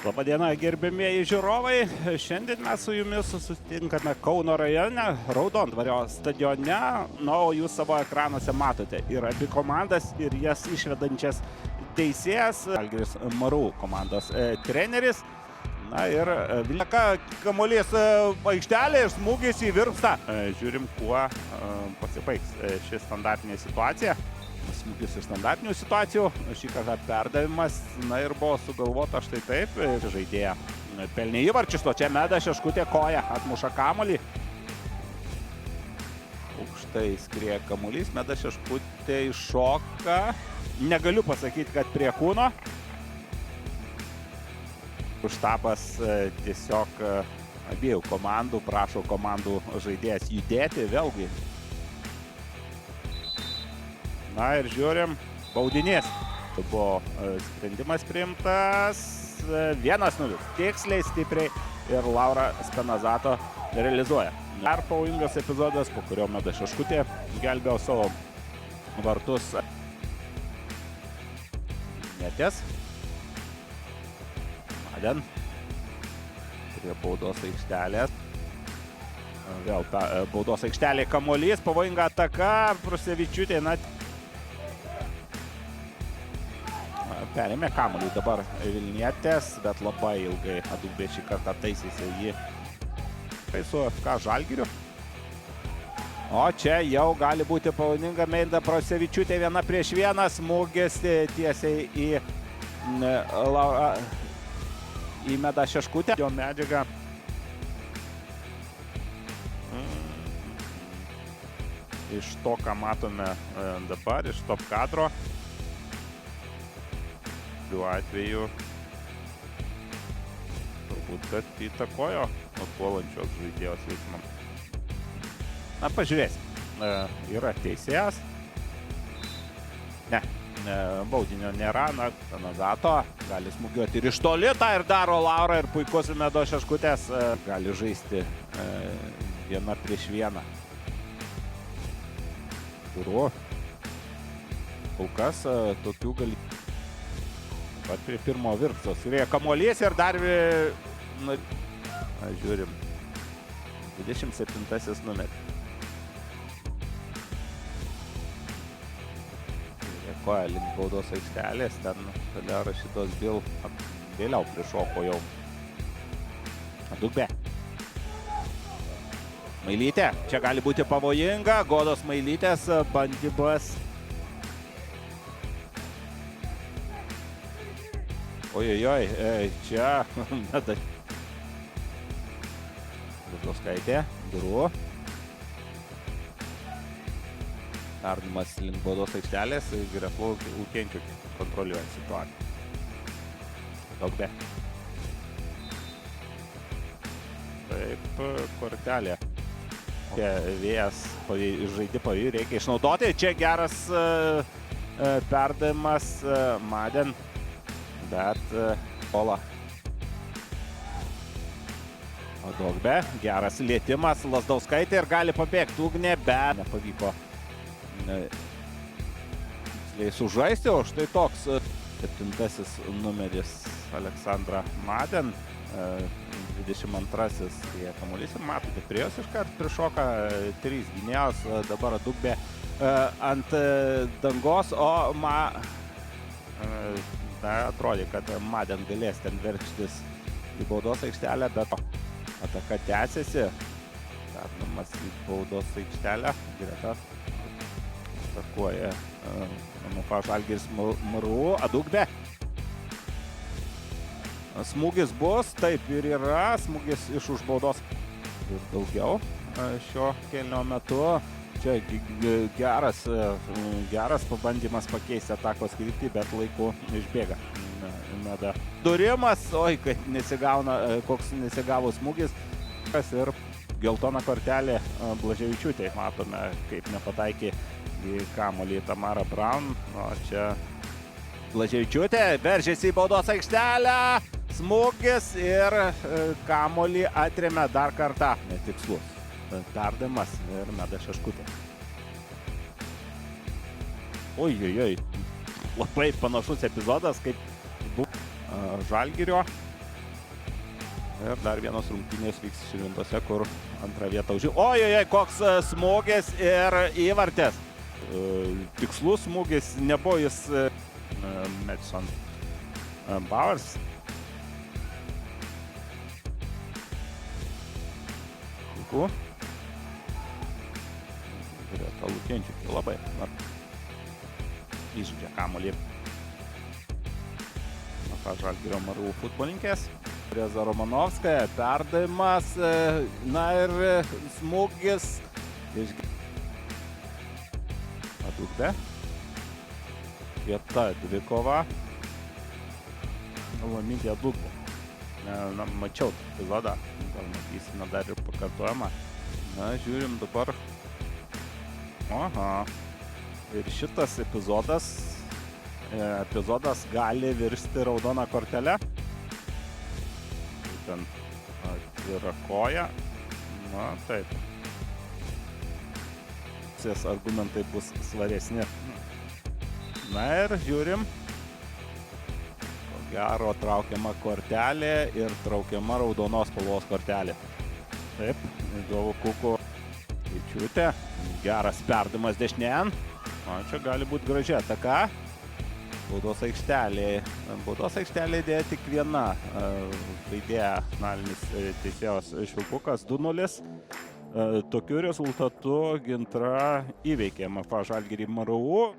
Labadiena, gerbėmieji žiūrovai. Šiandien mes su jumis susitinkame Kauno rajone, Raudondvario stadione. Na, o jūs savo ekranuose matote ir abi komandas, ir jas išvedančias teisėjas. Žalgiris Marų komandos treneris. Na ir Vilniaka kamuolys aikštelė ir smūgis į virpstą. Žiūrim, kuo pasibaigs ši standartinė situacija. Smūgis iš standartinių situacijų, šį kartą perdavimas, na ir buvo sugalvota štai taip, žaidėja pelnė įvarčius, o čia Meda Šeškutė koja atmuša kamuolį. Aukštai skrieja kamuolys, Meda Šeškutė iššoka, negaliu pasakyti, kad prie kūno. Štabas tiesiog abiejų komandų prašo komandų žaidėjas judėti, vėlgi. Na ir žiūrim, baudinės. Tai buvo sprendimas priimtas 1-0. Tiksliai, stipriai ir Laura Spenazato realizuoja. Dar pavojingas epizodas, po kurio Meda Šeškutė gelbėjo savo vartus. Neties. Maden. Prie baudos aikštelės. Vėl ta baudos aikštelė kamuolys, pavojinga ataka. Prusevičiūtė, na... Perėmė kamuolį dabar Vilnietės, bet labai ilgai Adubė šį kartą taisėsi jį su FK Žalgiriu. O čia jau gali būti pavojinga Meida Prusevičiūtė 1-1, smūgis tiesiai į Medą Šeškutę. Jo medžiaga. Iš to, ką matome dabar, iš top kadro. Šiuo atveju turbūt, kad įtakojo puolančios žaidėjos veiksmam. Na, pažiūrėsim. Yra teisėjas. Ne, baudinio nėra. Na, Spenazato gali smūgiuoti ir iš toli, tą ir daro Laura ir puikus Medos Šeškutės gali žaisti 1-1. Turiu. Kol kas tokių gali... Pat prie pirmo virpsto skrieja kamuolys ir dar, žiūrim, 27 numeris. Koja link baudos aikštelės, ten šalia Rašidos Bil vėliau prišoko jau. Adubė. Mailytė, čia gali būti pavojinga, Godos Mailytės bandymas. Ojojoj, čia Meda Šeškutė, Duru. Perdavimas link baudos aikštelės, Greflo Ūkienčių kontroliuoja situaciją. Adubė. Taip, kortelė. Vėjas žaidė pavijų, reikia išnaudoti. Čia geras perdavimas Maden. Bet Ola. Adubė, geras lietimas, Lazdauskaitė ir gali pabėgti Ugnė, bet nepavyko sužaisti, o štai toks 7 numeris Aleksandra Maden, 22-asis kamuolys ir matote, prie jos iškart prišoka 3 gynėjos, dabar Adubė ant dangos, o atrodė, kad Maden galės ten verkštis į baudos aikštelę, bet ataka tęsiasi. Perdavimas į baudos aikštelę. Greta atakuoja FK Žalgiris Marų. Adubė. Smūgis bus, taip ir yra. Smūgis iš už baudos ir daugiau šio kėlinio metu. Čia geras pabandymas pakeisti atakos kryptį, bet laiku išbėga Meda. Durimas, oi, kad koks nesigavo smūgis. Ir geltona kortelė Blaževičiūtė. Matome, kaip nepataikė į kamuolį Tamara Braun. O čia Blaževičiūtė veržėsi į baudos aikštelę. Smūgis ir kamuolį atrėmė dar kartą. Netikslus. Perdavimas ir Meda Šeškutė. Ojojoj, labai panašus epizodas, kaip buvo Žalgirio Ir dar vienos rungtynės vyks Širvintose, kur antrą vietą užima. Ojojoj, koks smūgis ir įvartis. Tikslus smūgis nebuvo jis Madison Bowers. Puiku. Greta Lukenčiukė labai įžaidžia kamuolį. Žalgirio MRU futbolininkės. Reza Romanovskaja, perdavimas, na ir smūgis. Atugdė. Vieta dvikova. Lamidė Dugbo. Na, mačiau epizodą. Gal matysime dar ir pakartojimą. Na, žiūrim dabar. Aha. Ir šitas epizodas gali virsti raudoną kortelę. Būtent atvira koja. Na, taip. Argumentai bus svaresni. Na ir žiūrim. Ko gero traukiama kortelė ir traukiama raudonos spalvos kortelė. Taip, Dovo Kuko Skaičiūtė. Geras perdavimas dešinėn. O čia gali būti graži ataka. Baudos aikštelėje dėja tik viena žaidėja, finalinis teisėjos Švilpukas 2-0. Tokiu rezultatu Gintra įveikė MFA Žalgirį MRU.